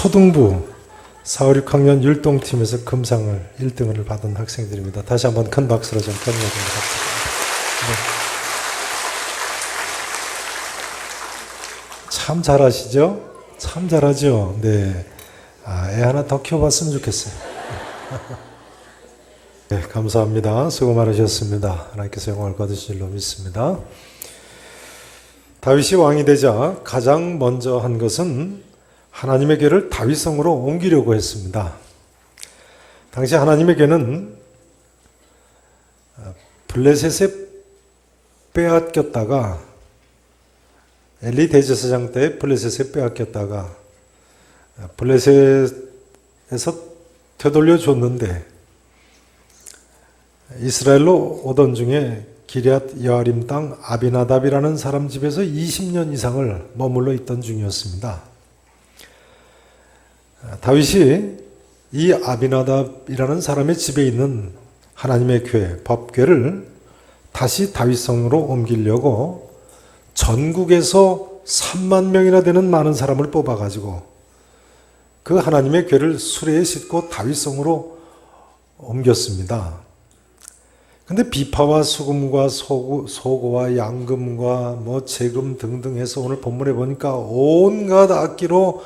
초등부 4, 5, 6학년 율동팀에서 금상을 1등을 받은 학생들입니다. 다시 한번 큰 박수로 좀 격려해 주니다. 참 잘하시죠? 참 잘하죠? 네. 애 하나 더 키워봤으면 좋겠어요. 네, 감사합니다. 수고 많으셨습니다. 하나님께서 영광을 거두실 줄로 믿습니다. 다윗이 왕이 되자 가장 먼저 한 것은 하나님의 궤를 다윗성으로 옮기려고 했습니다. 당시 하나님의 궤는 블레셋에 빼앗겼다가 엘리 대제사장 때 블레셋에 빼앗겼다가 블레셋에서 되돌려 줬는데 이스라엘로 오던 중에 기럇 여아림 땅 아비나답이라는 사람 집에서 20년 이상을 머물러 있던 중이었습니다. 다윗이 이 아비나답이라는 사람의 집에 있는 하나님의 궤, 법궤를 다시 다윗성으로 옮기려고 전국에서 3만 명이나 되는 많은 사람을 뽑아가지고 그 하나님의 궤를 수레에 싣고 다윗성으로 옮겼습니다. 근데 비파와 수금과 소고와 양금과 재금 등등 해서 오늘 본문에 보니까 온갖 악기로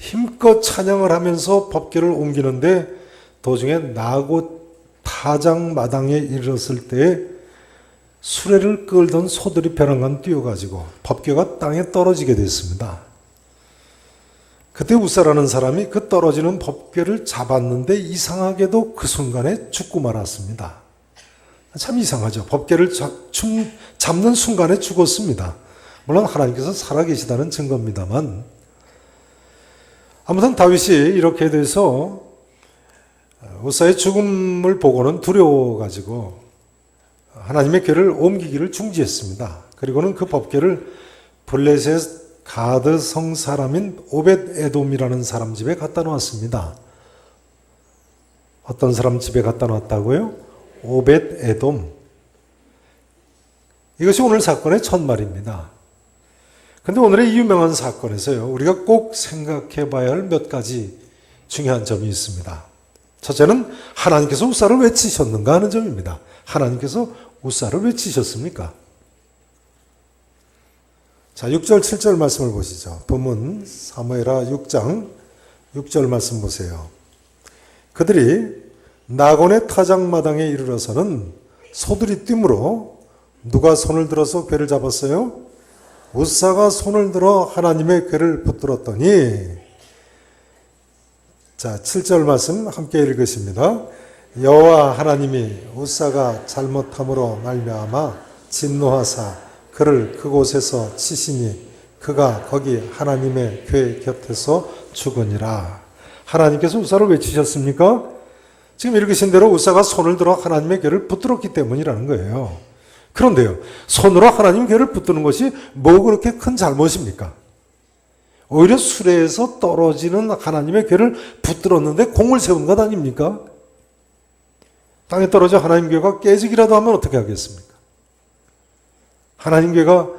힘껏 찬양을 하면서 법궤를 옮기는데 도중에 나고 타장 마당에 이르렀을 때 수레를 끌던 소들이 벼랑간 뛰어가지고 법궤가 땅에 떨어지게 됐습니다. 그때 우사라는 사람이 그 떨어지는 법궤를 잡았는데 이상하게도 그 순간에 죽고 말았습니다. 참 이상하죠. 법궤를 잡는 순간에 죽었습니다. 물론 하나님께서 살아계시다는 증거입니다만 아무튼 다윗이 이렇게 돼서 우사의 죽음을 보고는 두려워가지고 하나님의 궤를 옮기기를 중지했습니다. 그리고는 그 법궤를 블레셋 가드 성 사람인 오벳 에돔이라는 사람 집에 갖다 놓았습니다. 어떤 사람 집에 갖다 놨다고요? 오벳 에돔. 이것이 오늘 사건의 첫말입니다. 근데 오늘의 이 유명한 사건에서요, 우리가 꼭 생각해 봐야 할 몇 가지 중요한 점이 있습니다. 첫째는 하나님께서 우사를 왜 치셨는가 하는 점입니다. 하나님께서 우사를 왜 치셨습니까? 자, 6절, 7절 말씀을 보시죠. 본문 사무엘하 6장 6절 말씀 보세요. 그들이 나곤의 타작마당에 이르러서는 소들이 뛰므로 누가 손을 들어서 궤를 잡았어요? 우사가 손을 들어 하나님의 궤를 붙들었더니, 자, 7절 말씀 함께 읽으십니다. 여호와 하나님이 우사가 잘못함으로 말미암아 진노하사 그를 그곳에서 치시니 그가 거기 하나님의 궤 곁에서 죽으니라. 하나님께서 우사를 왜 치셨습니까? 지금 읽으신 대로 우사가 손을 들어 하나님의 궤를 붙들었기 때문이라는 거예요. 그런데요, 손으로 하나님 궤를 붙드는 것이 뭐 그렇게 큰 잘못입니까? 오히려 수레에서 떨어지는 하나님의 궤를 붙들었는데 공을 세운 것 아닙니까? 땅에 떨어져 하나님 궤가 깨지기라도 하면 어떻게 하겠습니까? 하나님 궤가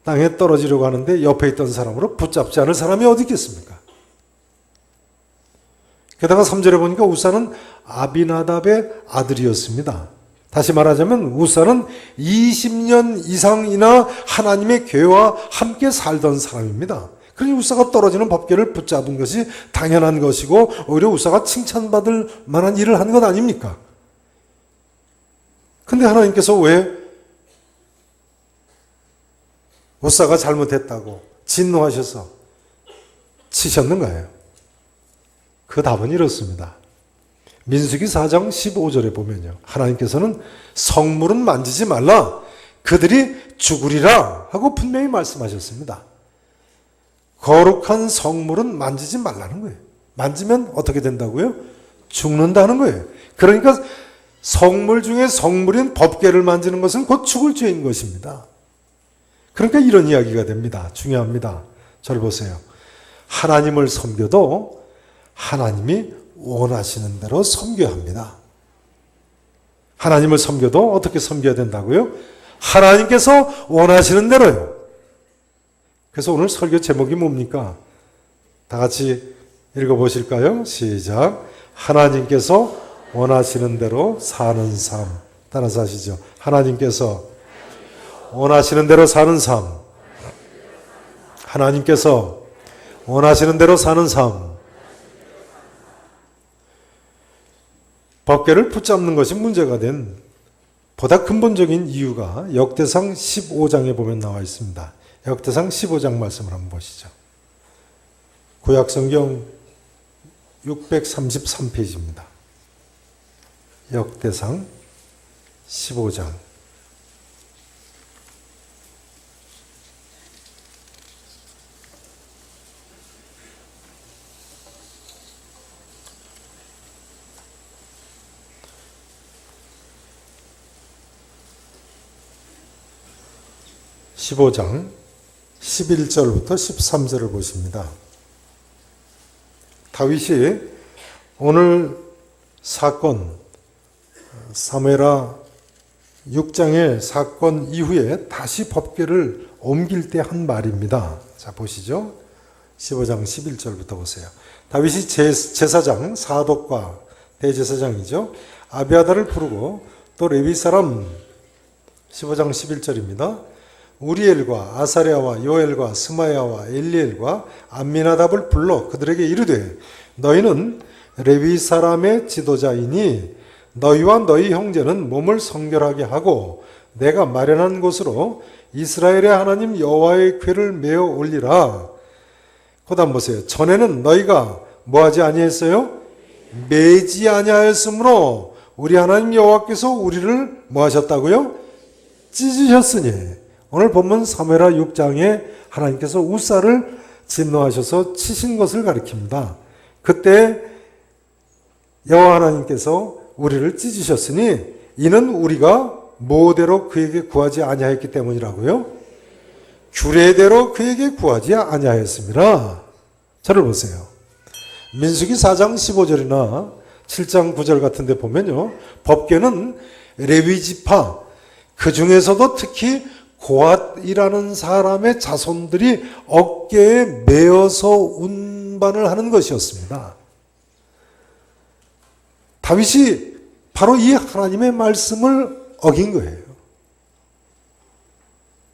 땅에 떨어지려고 하는데 옆에 있던 사람으로 붙잡지 않을 사람이 어디 있겠습니까? 게다가 3절에 보니까 우사는 아비나답의 아들이었습니다. 다시 말하자면 우사는 20년 이상이나 하나님의 궤와 함께 살던 사람입니다. 그러니 우사가 떨어지는 법궤를 붙잡은 것이 당연한 것이고 오히려 우사가 칭찬받을 만한 일을 한 것 아닙니까? 근데 하나님께서 왜 우사가 잘못했다고 진노하셔서 치셨는가요? 그 답은 이렇습니다. 민수기 4장 15절에 보면요, 하나님께서는 성물은 만지지 말라, 그들이 죽으리라 하고 분명히 말씀하셨습니다. 거룩한 성물은 만지지 말라는 거예요. 만지면 어떻게 된다고요? 죽는다는 거예요. 그러니까 성물 중에 성물인 법궤를 만지는 것은 곧 죽을 죄인 것입니다. 그러니까 이런 이야기가 됩니다. 중요합니다. 잘 보세요. 하나님을 섬겨도 하나님이 원하시는 대로 섬겨야 합니다. 하나님을 섬겨도 어떻게 섬겨야 된다고요? 하나님께서 원하시는 대로요. 그래서 오늘 설교 제목이 뭡니까? 다 같이 읽어보실까요? 시작. 하나님께서 원하시는 대로 사는 삶. 따라서 하시죠. 하나님께서 원하시는 대로 사는 삶. 하나님께서 원하시는 대로 사는 삶. 법궤를 붙잡는 것이 문제가 된 보다 근본적인 이유가 역대상 15장에 보면 나와 있습니다. 역대상 15장 말씀을 한번 보시죠. 구약성경 633페이지입니다. 역대상 15장 15장 11절부터 13절을 보십니다. 다윗이 오늘 사건, 사무엘하 6장의 사건 이후에 다시 법궤를 옮길 때 한 말입니다. 자, 보시죠. 15장 11절부터 보세요. 다윗이 제사장 사독과 대제사장이죠. 아비아다를 부르고 또 레위 사람 15장 11절입니다. 우리엘과 아사랴와 요엘과 스마야와 엘리엘과 암미나답을 불러 그들에게 이르되 너희는 레위 사람의 지도자이니 너희와 너희 형제는 몸을 성결하게 하고 내가 마련한 곳으로 이스라엘의 하나님 여호와의 궤를 메어 올리라. 그다음 보세요. 전에는 너희가 뭐하지 아니했어요? 매지 아니하였으므로 우리 하나님 여호와께서 우리를 뭐하셨다고요? 찢으셨으니. 오늘 본문 사무엘하 6장에 하나님께서 우사를 진노하셔서 치신 것을 가리킵니다. 그때 여호와 하나님께서 우리를 찢으셨으니 이는 우리가 모대로 그에게 구하지 아니하였기 때문이라고요. 규례대로 그에게 구하지 아니하였습니다. 저를 보세요. 민수기 4장 15절이나 7장 9절 같은 데 보면요. 법궤는 레위지파 그 중에서도 특히 고앗이라는 사람의 자손들이 어깨에 메어서 운반을 하는 것이었습니다. 다윗이 바로 이 하나님의 말씀을 어긴 거예요.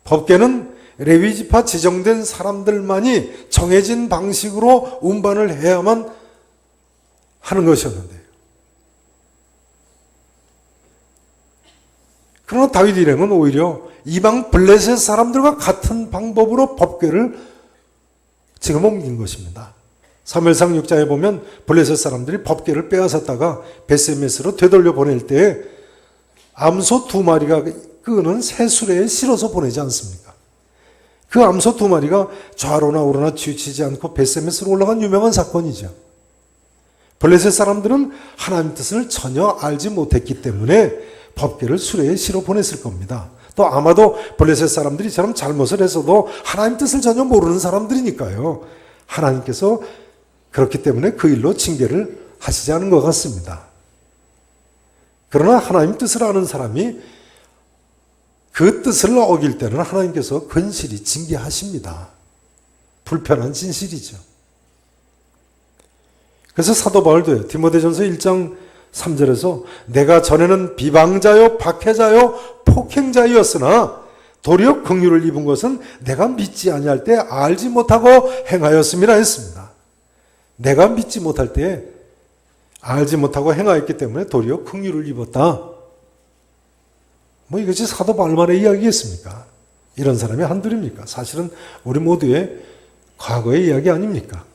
법궤는 레위지파 지정된 사람들만이 정해진 방식으로 운반을 해야만 하는 것이었는데요. 그러나 다윗 일행은 오히려 이방 블레셋 사람들과 같은 방법으로 법궤를 지금 옮긴 것입니다. 사무엘상 6장에 보면 블레셋 사람들이 법궤를 빼앗았다가 베세메스로 되돌려 보낼 때 암소 2마리가 끄는 새수레에 실어서 보내지 않습니까? 그 암소 2마리가 좌로나 우로나 치우치지 않고 베세메스로 올라간 유명한 사건이죠. 블레셋 사람들은 하나님 뜻을 전혀 알지 못했기 때문에 법궤를 수레에 실어 보냈을 겁니다. 또 아마도 블레셋 사람들이 저런 잘못을 했어도 하나님 뜻을 전혀 모르는 사람들이니까요. 하나님께서 그렇기 때문에 그 일로 징계를 하시지 않은 것 같습니다. 그러나 하나님 뜻을 아는 사람이 그 뜻을 어길 때는 하나님께서 근실히 징계하십니다. 불편한 진실이죠. 그래서 사도 바울도요. 디모데전서 1장 3절에서 내가 전에는 비방자요 박해자요 폭행자였으나 도리어 긍휼을 입은 것은 내가 믿지 아니할 때 알지 못하고 행하였음이라 했습니다. 내가 믿지 못할 때 알지 못하고 행하였기 때문에 도리어 긍휼을 입었다. 뭐 이것이 사도 바울만의 이야기겠습니까? 이런 사람이 한둘입니까? 사실은 우리 모두의 과거의 이야기 아닙니까?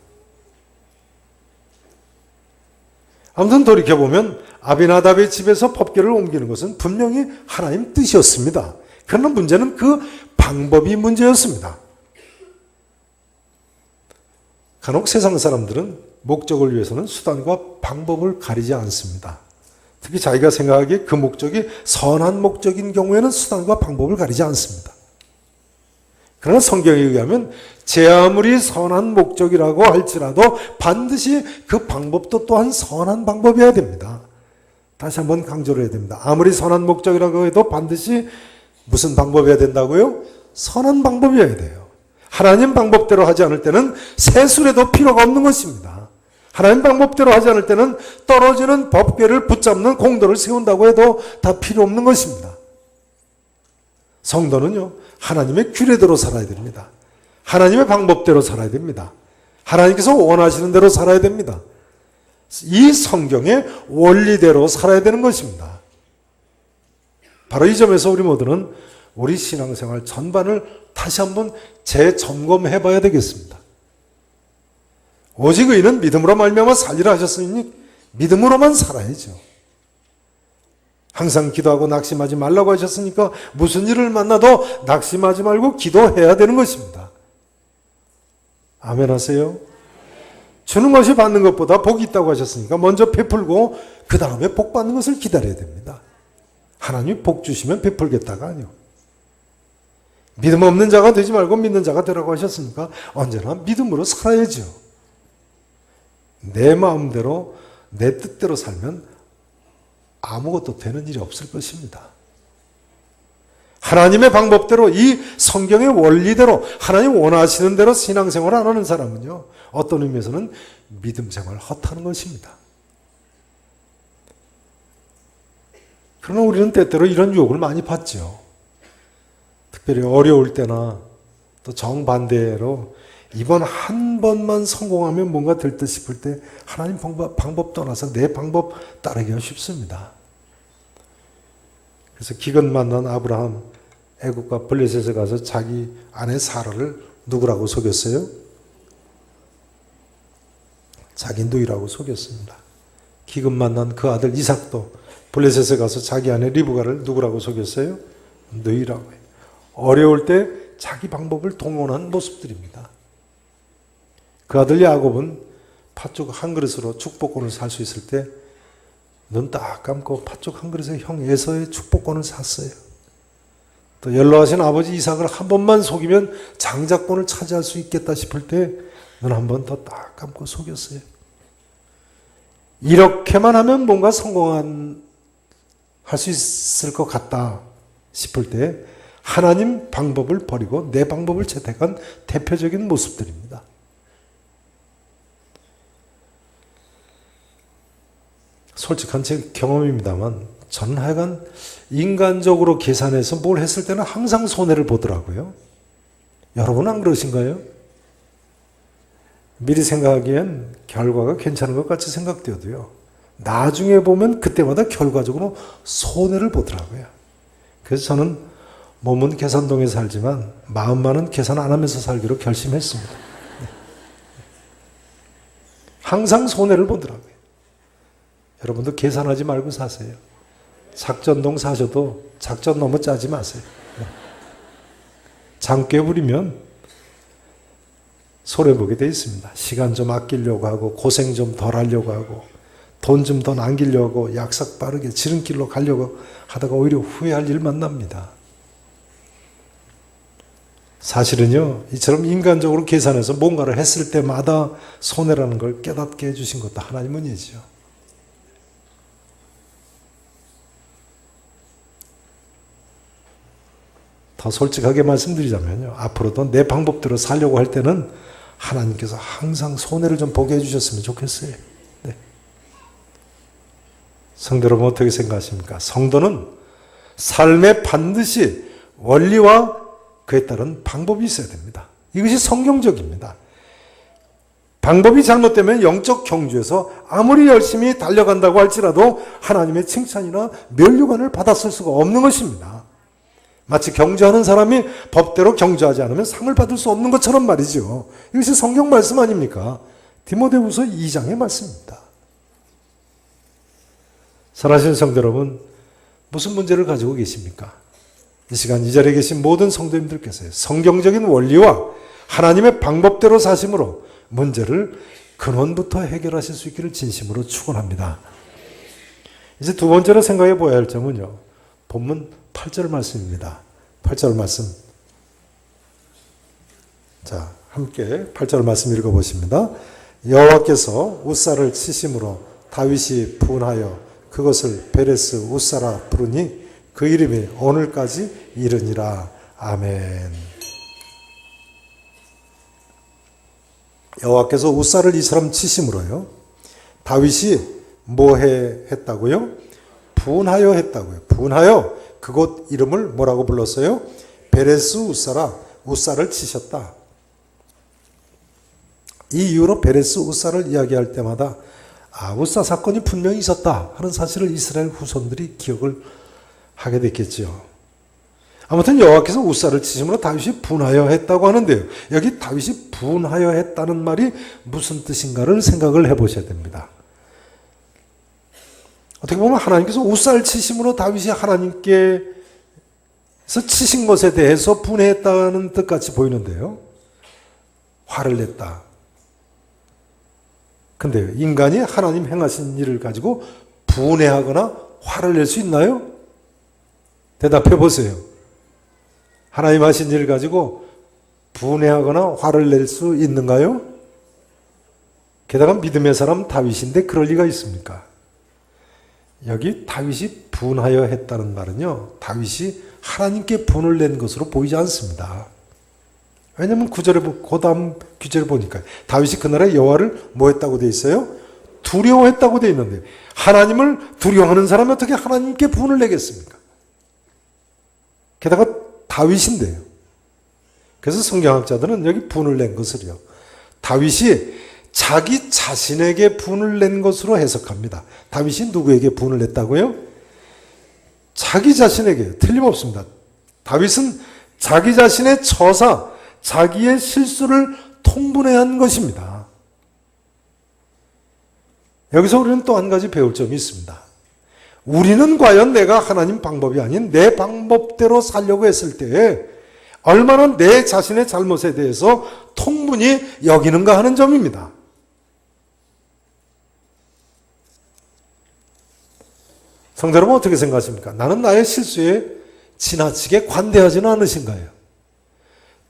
아무튼 돌이켜보면 아비나답의 집에서 법궤를 옮기는 것은 분명히 하나님 뜻이었습니다. 그러나 문제는 그 방법이 문제였습니다. 간혹 세상 사람들은 목적을 위해서는 수단과 방법을 가리지 않습니다. 특히 자기가 생각하기에 그 목적이 선한 목적인 경우에는 수단과 방법을 가리지 않습니다. 그러나 성경에 의하면 제 아무리 선한 목적이라고 할지라도 반드시 그 방법도 또한 선한 방법이어야 됩니다. 다시 한번 강조를 해야 됩니다. 아무리 선한 목적이라고 해도 반드시 무슨 방법이어야 된다고요? 선한 방법이어야 돼요. 하나님 방법대로 하지 않을 때는 새술에도 필요가 없는 것입니다. 하나님 방법대로 하지 않을 때는 떨어지는 법궤를 붙잡는 공도를 세운다고 해도 다 필요 없는 것입니다. 성도는요, 하나님의 규례대로 살아야 됩니다. 하나님의 방법대로 살아야 됩니다. 하나님께서 원하시는 대로 살아야 됩니다. 이 성경의 원리대로 살아야 되는 것입니다. 바로 이 점에서 우리 모두는 우리 신앙생활 전반을 다시 한번 재점검해 봐야 되겠습니다. 오직 의인은 믿음으로 말미암아 살리라 하셨으니 믿음으로만 살아야죠. 항상 기도하고 낙심하지 말라고 하셨으니까 무슨 일을 만나도 낙심하지 말고 기도해야 되는 것입니다. 아멘 하세요? 주는 것이 받는 것보다 복이 있다고 하셨으니까 먼저 베풀고 그 다음에 복 받는 것을 기다려야 됩니다. 하나님이 복 주시면 베풀겠다가 아니요. 믿음 없는 자가 되지 말고 믿는 자가 되라고 하셨으니까 언제나 믿음으로 살아야죠. 내 마음대로 내 뜻대로 살면 아무것도 되는 일이 없을 것입니다. 하나님의 방법대로 이 성경의 원리대로 하나님 원하시는 대로 신앙생활을 안 하는 사람은요, 어떤 의미에서는 믿음 생활을 헛하는 것입니다. 그러나 우리는 때때로 이런 유혹을 많이 받죠. 특별히 어려울 때나 또 정반대로 이번 한 번만 성공하면 뭔가 될 듯 싶을 때 하나님 방법 떠나서 내 방법 따르기가 쉽습니다. 그래서 기근 만난 아브라함 애국과 블레셋에 가서 자기 아내 사라를 누구라고 속였어요? 자기 누이라고 속였습니다. 기근 만난 그 아들 이삭도 블레셋에 가서 자기 아내 리브가를 누구라고 속였어요? 누이라고 해요. 어려울 때 자기 방법을 동원한 모습들입니다. 그 아들 야곱은 팥죽 한 그릇으로 축복권을 살 수 있을 때 눈 딱 감고 팥죽 한 그릇에 형 에서의 축복권을 샀어요. 또 연로하신 아버지 이삭을 한 번만 속이면 장자권을 차지할 수 있겠다 싶을 때 눈 한 번 더 딱 감고 속였어요. 이렇게만 하면 뭔가 성공할 수 있을 것 같다 싶을 때 하나님 방법을 버리고 내 방법을 채택한 대표적인 모습들입니다. 솔직한 제 경험입니다만 저는 하여간 인간적으로 계산해서 뭘 했을 때는 항상 손해를 보더라고요. 여러분은 안 그러신가요? 미리 생각하기엔 결과가 괜찮은 것 같이 생각되어도요, 나중에 보면 그때마다 결과적으로 손해를 보더라고요. 그래서 저는 몸은 계산동에 살지만 마음만은 계산 안 하면서 살기로 결심했습니다. 항상 손해를 보더라고요. 여러분도 계산하지 말고 사세요. 작전동 사셔도 작전 너무 짜지 마세요. 장 꿰부리면 손해보게 돼 있습니다. 시간 좀 아끼려고 하고 고생 좀 덜 하려고 하고 돈 좀 더 남기려고 하고 약삭 빠르게 지름길로 가려고 하다가 오히려 후회할 일 만납니다. 사실은요, 이처럼 인간적으로 계산해서 뭔가를 했을 때마다 손해라는 걸 깨닫게 해주신 것도 하나님 은혜죠. 더 솔직하게 말씀드리자면요, 앞으로도 내 방법대로 살려고 할 때는 하나님께서 항상 손해를 좀 보게 해주셨으면 좋겠어요. 네. 성도 여러분 어떻게 생각하십니까? 성도는 삶에 반드시 원리와 그에 따른 방법이 있어야 됩니다. 이것이 성경적입니다. 방법이 잘못되면 영적 경주에서 아무리 열심히 달려간다고 할지라도 하나님의 칭찬이나 면류관을 받았을 수가 없는 것입니다. 마치 경주하는 사람이 법대로 경주하지 않으면 상을 받을 수 없는 것처럼 말이죠. 이것이 성경 말씀 아닙니까? 디모데후서 2장의 말씀입니다. 사랑하시는 성도 여러분, 무슨 문제를 가지고 계십니까? 이 시간 이 자리에 계신 모든 성도님들께서 성경적인 원리와 하나님의 방법대로 사심으로 문제를 근원부터 해결하실 수 있기를 진심으로 축원합니다. 이제 두 번째로 생각해 보아야 할 점은요, 본문 8절 말씀입니다. 8절 말씀. 자, 함께 8절 말씀 읽어보십니다. 여호와께서 웃사를 치심으로 다윗이 분하여 그것을 베레스 웃사라 부르니 그 이름이 오늘까지 이르니라. 아멘. 여호와께서 웃사를 이처럼 치심으로요, 다윗이 뭐해 했다고요? 분하여 했다고요. 분하여 그곳 이름을 뭐라고 불렀어요? 베레스 우사라. 우사를 치셨다. 이 이후로 베레스 우사를 이야기할 때마다 우사 사건이 분명히 있었다 하는 사실을 이스라엘 후손들이 기억을 하게 됐겠죠. 아무튼 여호와께서 우사를 치심으로 다윗이 분하여 했다고 하는데요. 여기 다윗이 분하여 했다는 말이 무슨 뜻인가를 생각을 해보셔야 됩니다. 어떻게 보면 하나님께서 우사를 치심으로 다윗이 하나님께서 치신 것에 대해서 분해했다는 뜻같이 보이는데요. 화를 냈다. 근데 인간이 하나님 행하신 일을 가지고 분해하거나 화를 낼 수 있나요? 대답해 보세요. 하나님 하신 일을 가지고 분해하거나 화를 낼 수 있는가요? 게다가 믿음의 사람 다윗인데 그럴 리가 있습니까? 여기 다윗이 분하여 했다는 말은요, 다윗이 하나님께 분을 낸 것으로 보이지 않습니다. 왜냐하면 그 다음 구절을 보니까 다윗이 그날에 여호와를 뭐 했다고 되어 있어요? 두려워했다고 되어 있는데, 하나님을 두려워하는 사람이 어떻게 하나님께 분을 내겠습니까? 게다가 다윗인데요. 그래서 성경학자들은 여기 분을 낸 것을요, 다윗이 자기 자신에게 분을 낸 것으로 해석합니다. 다윗이 누구에게 분을 냈다고요? 자기 자신에게. 틀림없습니다. 다윗은 자기 자신의 처사, 자기의 실수를 통분해한 것입니다. 여기서 우리는 또 한 가지 배울 점이 있습니다. 우리는 과연 내가 하나님 방법이 아닌 내 방법대로 살려고 했을 때에 얼마나 내 자신의 잘못에 대해서 통분히 여기는가 하는 점입니다. 성도 여러분, 어떻게 생각하십니까? 나는 나의 실수에 지나치게 관대하지는 않으신가요?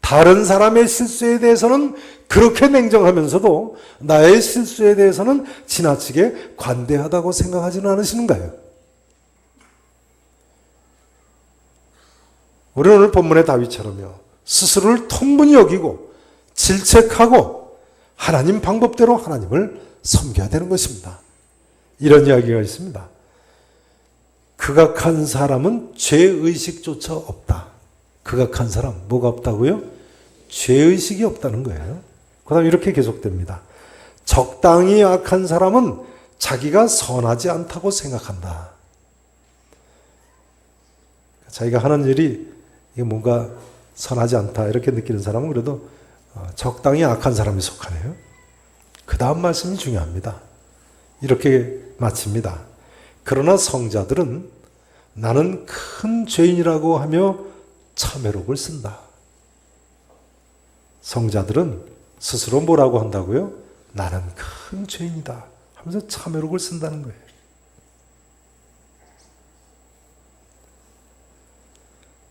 다른 사람의 실수에 대해서는 그렇게 냉정하면서도 나의 실수에 대해서는 지나치게 관대하다고 생각하지는 않으시는가요? 우리는 오늘 본문의 다윗처럼요, 스스로를 통분히 여기고 질책하고 하나님 방법대로 하나님을 섬겨야 되는 것입니다. 이런 이야기가 있습니다. 극악한 사람은 죄의식조차 없다. 극악한 사람, 뭐가 없다고요? 죄의식이 없다는 거예요. 그 다음 이렇게 계속됩니다. 적당히 악한 사람은 자기가 선하지 않다고 생각한다. 자기가 하는 일이 이게 뭔가 선하지 않다 이렇게 느끼는 사람은 그래도 적당히 악한 사람에 속하네요. 그 다음 말씀이 중요합니다. 이렇게 마칩니다. 그러나 성자들은 나는 큰 죄인이라고 하며 참회록을 쓴다. 성자들은 스스로 뭐라고 한다고요? 나는 큰 죄인이다 하면서 참회록을 쓴다는 거예요.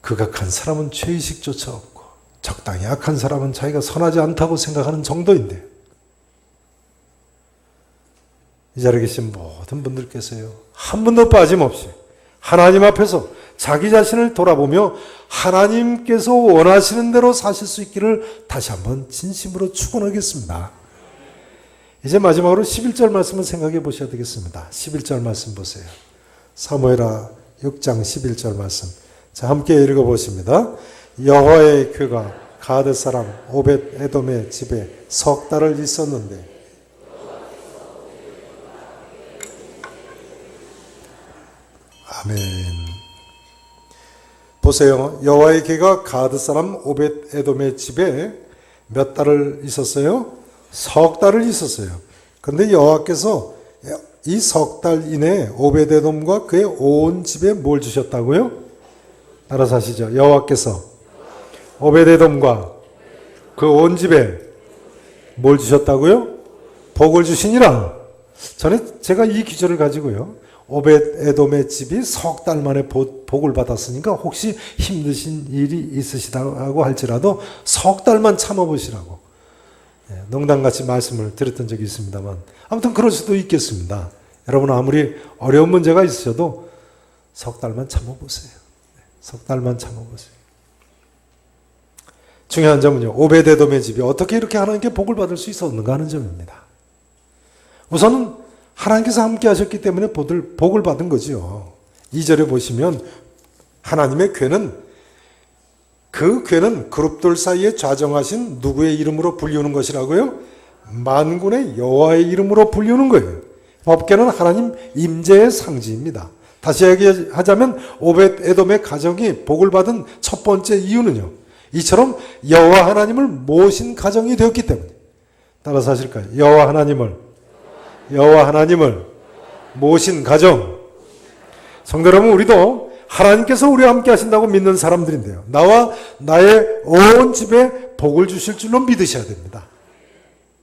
극악한 사람은 죄의식조차 없고 적당히 악한 사람은 자기가 선하지 않다고 생각하는 정도인데, 이 자리에 계신 모든 분들께서요, 한 분도 빠짐없이 하나님 앞에서 자기 자신을 돌아보며 하나님께서 원하시는 대로 사실 수 있기를 다시 한번 진심으로 축원하겠습니다. 이제 마지막으로 11절 말씀을 생각해 보셔야 되겠습니다. 11절 말씀 보세요. 사무엘하 6장 11절 말씀. 자, 함께 읽어보십니다. 여호와의 궤가 가드 사람 오벳 에돔의 집에 석 달을 있었는데, 아멘. 보세요. 여호와의 궤가 가드 사람 오벳 에돔의 집에 몇 달을 있었어요? 석 달을 있었어요. 그런데 여호와께서 이 석 달 이내에 오벳 에돔과 그의 온 집에 뭘 주셨다고요? 따라서 하시죠. 여호와께서 오벳 에돔과 그 온 집에 뭘 주셨다고요? 복을 주시니라. 전에 제가 이 기절을 가지고요, 오벳 에돔의 집이 석 달 만에 복을 받았으니까 혹시 힘드신 일이 있으시다고 할지라도 석 달만 참아보시라고 농담같이 말씀을 드렸던 적이 있습니다만, 아무튼 그럴 수도 있겠습니다. 여러분 아무리 어려운 문제가 있으셔도 석 달만 참아보세요. 석 달만 참아보세요. 중요한 점은요, 오벳 에돔의 집이 어떻게 이렇게 하나님께 복을 받을 수 있었는가 하는 점입니다. 우선은 하나님께서 함께 하셨기 때문에 복을 받은 거지요. 2절에 보시면 하나님의 궤는, 그 궤는 그룹들 사이에 좌정하신 누구의 이름으로 불리우는 것이라고요? 만군의 여호와의 이름으로 불리우는 거예요. 법궤는 하나님 임재의 상징입니다. 다시 얘기하자면 오벳 에돔의 가정이 복을 받은 첫 번째 이유는요, 이처럼 여호와 하나님을 모신 가정이 되었기 때문에. 따라서 하실까요? 여호와 하나님을 모신 가정. 성도 여러분, 우리도 하나님께서 우리와 함께 하신다고 믿는 사람들인데요, 나와 나의 온 집에 복을 주실 줄로 믿으셔야 됩니다.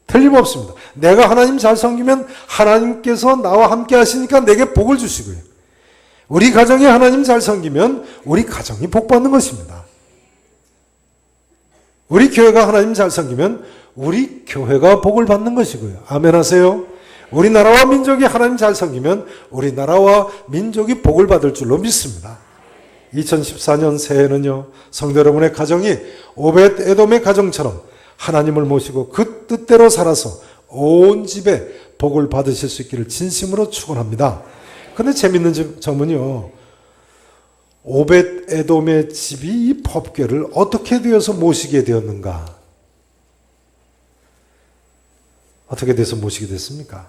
틀림없습니다. 내가 하나님 잘 섬기면 하나님께서 나와 함께 하시니까 내게 복을 주시고요, 우리 가정이 하나님 잘 섬기면 우리 가정이 복 받는 것입니다. 우리 교회가 하나님 잘 섬기면 우리 교회가 복을 받는 것이고요. 아멘 하세요. 우리나라와 민족이 하나님 잘 섬기면 우리나라와 민족이 복을 받을 줄로 믿습니다. 2014년 새해는요, 성도 여러분의 가정이 오벳 에돔의 가정처럼 하나님을 모시고 그 뜻대로 살아서 온 집에 복을 받으실 수 있기를 진심으로 축원합니다. 그런데 재밌는 점은요, 오벳 에돔의 집이 이 법궤를 어떻게 되어서 모시게 되었는가? 어떻게 돼서 모시게 됐습니까?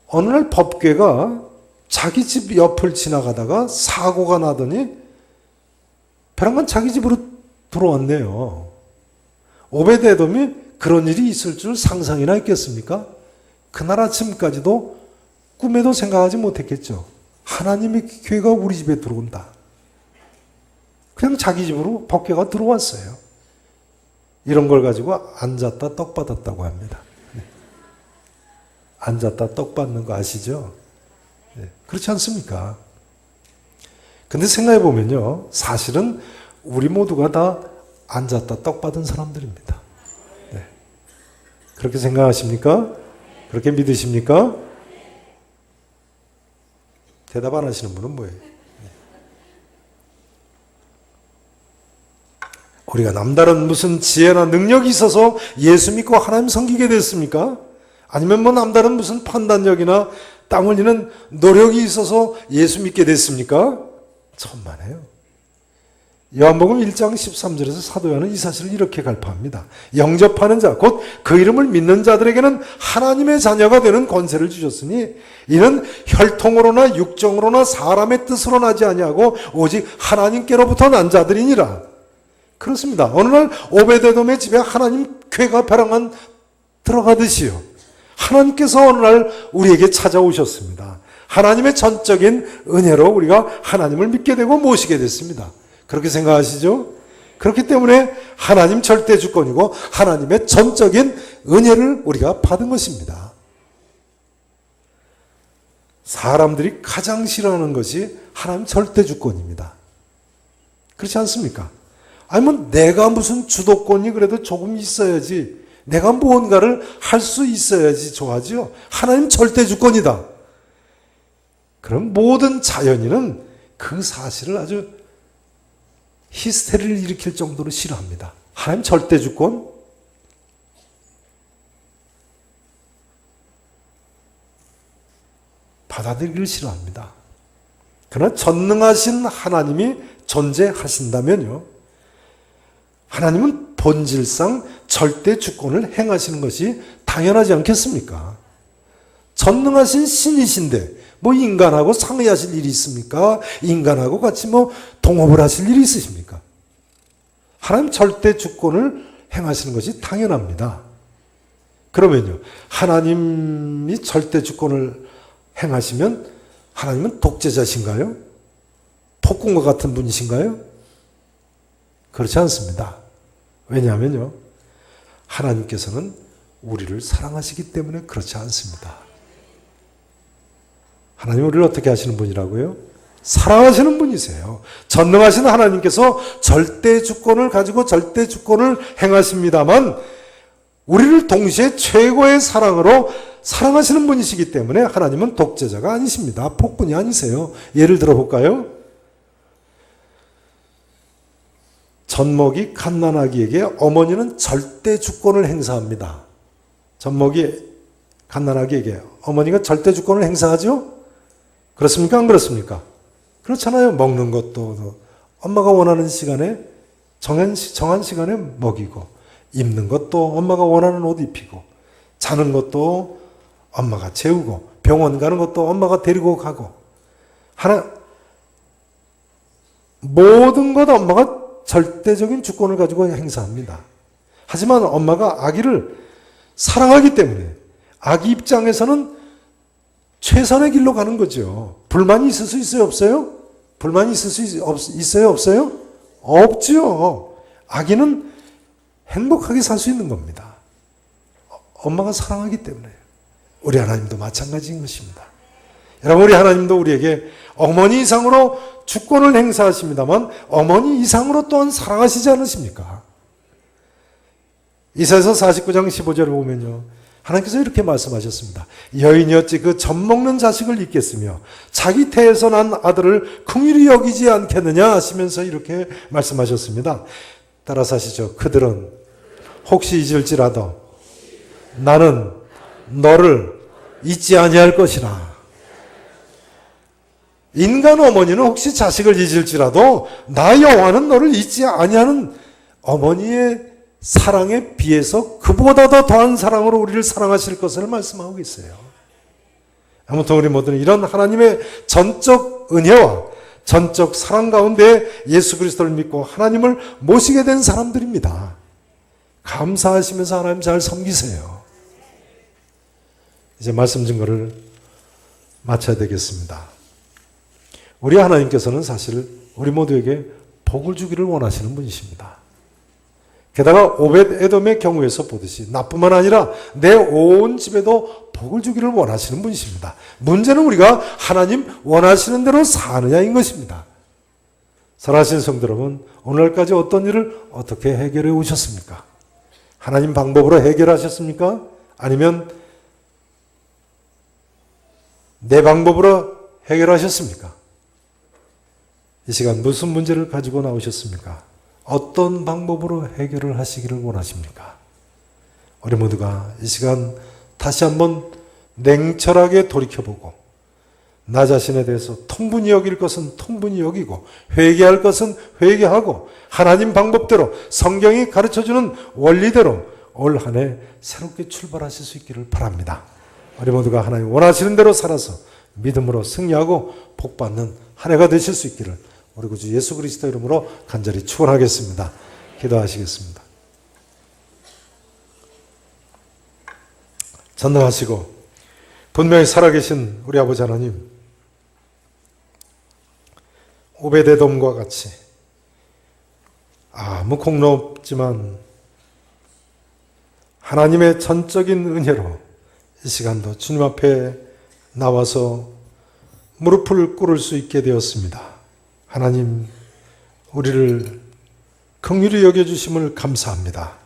어느 날 법궤가 자기 집 옆을 지나가다가 사고가 나더니 벼랑간 자기 집으로 들어왔네요. 오벳 에돔이 그런 일이 있을 줄 상상이나 했겠습니까? 그날 아침까지도 꿈에도 생각하지 못했겠죠. 하나님의 교회가 우리 집에 들어온다. 그냥 자기 집으로 법궤가 들어왔어요. 이런 걸 가지고 앉았다 떡 받았다고 합니다. 네. 앉았다 떡 받는 거 아시죠? 네. 그렇지 않습니까? 근데 생각해 보면요, 사실은 우리 모두가 다 앉았다 떡 받은 사람들입니다. 네. 그렇게 생각하십니까? 그렇게 믿으십니까? 대답 안 하시는 분은 뭐예요? 우리가 남다른 무슨 지혜나 능력이 있어서 예수 믿고 하나님 섬기게 됐습니까? 아니면 뭐 남다른 무슨 판단력이나 땀 흘리는 노력이 있어서 예수 믿게 됐습니까? 천만에요. 요한복음 1장 13절에서 사도 요한은 이 사실을 이렇게 갈파합니다. 영접하는 자, 곧 그 이름을 믿는 자들에게는 하나님의 자녀가 되는 권세를 주셨으니 이는 혈통으로나 육정으로나 사람의 뜻으로 나지 아니하고 오직 하나님께로부터 난 자들이니라. 그렇습니다. 어느 날 오벳 에돔의 집에 하나님 궤가 벼랑간 들어가듯이요, 하나님께서 어느 날 우리에게 찾아오셨습니다. 하나님의 전적인 은혜로 우리가 하나님을 믿게 되고 모시게 됐습니다. 그렇게 생각하시죠? 그렇기 때문에 하나님 절대 주권이고 하나님의 전적인 은혜를 우리가 받은 것입니다. 사람들이 가장 싫어하는 것이 하나님 절대 주권입니다. 그렇지 않습니까? 아니면 내가 무슨 주도권이 그래도 조금 있어야지, 내가 무언가를 할 수 있어야지 좋아하죠. 하나님 절대 주권이다. 그럼 모든 자연인은 그 사실을 아주 히스테리를 일으킬 정도로 싫어합니다. 하나님 절대 주권? 받아들이기를 싫어합니다. 그러나 전능하신 하나님이 존재하신다면요, 하나님은 본질상 절대 주권을 행하시는 것이 당연하지 않겠습니까? 전능하신 신이신데 뭐 인간하고 상의하실 일이 있습니까? 인간하고 같이 뭐 동업을 하실 일이 있으십니까? 하나님 절대 주권을 행하시는 것이 당연합니다. 그러면요, 하나님이 절대 주권을 행하시면 하나님은 독재자신가요? 폭군과 같은 분이신가요? 그렇지 않습니다. 왜냐하면요, 하나님께서는 우리를 사랑하시기 때문에 그렇지 않습니다. 하나님 우리를 어떻게 하시는 분이라고요? 사랑하시는 분이세요. 전능하신 하나님께서 절대 주권을 가지고 절대 주권을 행하십니다만 우리를 동시에 최고의 사랑으로 사랑하시는 분이시기 때문에 하나님은 독재자가 아니십니다. 폭군이 아니세요. 예를 들어볼까요? 젖먹이 갓난아기에게 어머니는 절대 주권을 행사합니다. 젖먹이 갓난아기에게 어머니가 절대 주권을 행사하죠? 그렇습니까? 안 그렇습니까? 그렇잖아요. 먹는 것도 엄마가 원하는 시간에 정한 시간에 먹이고, 입는 것도 엄마가 원하는 옷 입히고, 자는 것도 엄마가 재우고, 병원 가는 것도 엄마가 데리고 가고, 모든 것 엄마가 절대적인 주권을 가지고 행사합니다. 하지만 엄마가 아기를 사랑하기 때문에 아기 입장에서는 최선의 길로 가는 거죠. 불만이 있을 수 있어요? 없어요? 불만이 있을 수 있어요? 없어요? 없죠. 아기는 행복하게 살 수 있는 겁니다. 엄마가 사랑하기 때문에. 우리 하나님도 마찬가지인 것입니다. 여러분, 우리 하나님도 우리에게 어머니 이상으로 주권을 행사하십니다만 어머니 이상으로 또한 사랑하시지 않으십니까? 이사야서 49장 15절을 보면요, 하나님께서 이렇게 말씀하셨습니다. 여인이 어찌 그 젖 먹는 자식을 잊겠으며 자기 태에서 난 아들을 긍휼히 여기지 않겠느냐 하시면서 이렇게 말씀하셨습니다. 따라서 하시죠. 그들은 혹시 잊을지라도 나는 너를 잊지 아니할 것이라. 인간 어머니는 혹시 자식을 잊을지라도 나 여호와는 너를 잊지 아니하는 어머니의 사랑에 비해서 그보다 더한 사랑으로 우리를 사랑하실 것을 말씀하고 있어요. 아무튼 우리 모두는 이런 하나님의 전적 은혜와 전적 사랑 가운데 예수 그리스도를 믿고 하나님을 모시게 된 사람들입니다. 감사하시면서 하나님 잘 섬기세요. 이제 말씀 증거를 마쳐야 되겠습니다. 우리 하나님께서는 사실 우리 모두에게 복을 주기를 원하시는 분이십니다. 게다가 오벳 에돔의 경우에서 보듯이 나뿐만 아니라 내 온 집에도 복을 주기를 원하시는 분이십니다. 문제는 우리가 하나님 원하시는 대로 사느냐인 것입니다. 사랑하시는 성도 여러분, 오늘까지 어떤 일을 어떻게 해결해 오셨습니까? 하나님 방법으로 해결하셨습니까? 아니면 내 방법으로 해결하셨습니까? 이 시간 무슨 문제를 가지고 나오셨습니까? 어떤 방법으로 해결을 하시기를 원하십니까? 우리 모두가 이 시간 다시 한번 냉철하게 돌이켜보고 나 자신에 대해서 통분히 여길 것은 통분히 여기고 회개할 것은 회개하고 하나님 방법대로 성경이 가르쳐주는 원리대로 올 한 해 새롭게 출발하실 수 있기를 바랍니다. 우리 모두가 하나님 원하시는 대로 살아서 믿음으로 승리하고 복받는 한 해가 되실 수 있기를 우리 구주 예수 그리스도 이름으로 간절히 축원하겠습니다. 기도하시겠습니다. 전능하시고 분명히 살아계신 우리 아버지 하나님, 오베데돔과 같이 아무 공로 없지만 하나님의 전적인 은혜로 이 시간도 주님 앞에 나와서 무릎을 꿇을 수 있게 되었습니다. 하나님, 우리를 긍휼히 여겨주심을 감사합니다.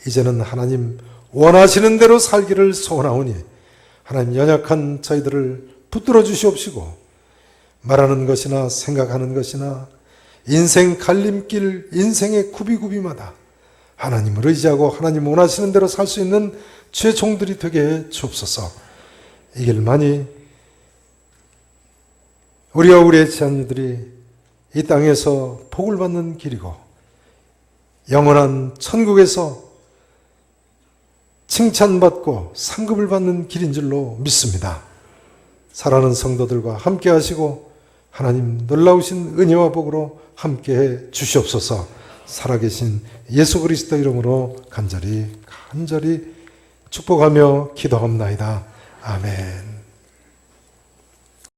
이제는 하나님 원하시는 대로 살기를 소원하오니 하나님 연약한 저희들을 붙들어 주시옵시고 말하는 것이나 생각하는 것이나 인생 갈림길, 인생의 구비구비마다 하나님을 의지하고 하나님 원하시는 대로 살 수 있는 주의 종들이 되게 해 주옵소서. 이 길만이 우리와 우리의 자녀들이 이 땅에서 복을 받는 길이고 영원한 천국에서 칭찬받고 상급을 받는 길인 줄로 믿습니다. 사랑하는 성도들과 함께 하시고 하나님 놀라우신 은혜와 복으로 함께해 주시옵소서. 살아계신 예수 그리스도 이름으로 간절히 축복하며 기도합나이다. 아멘.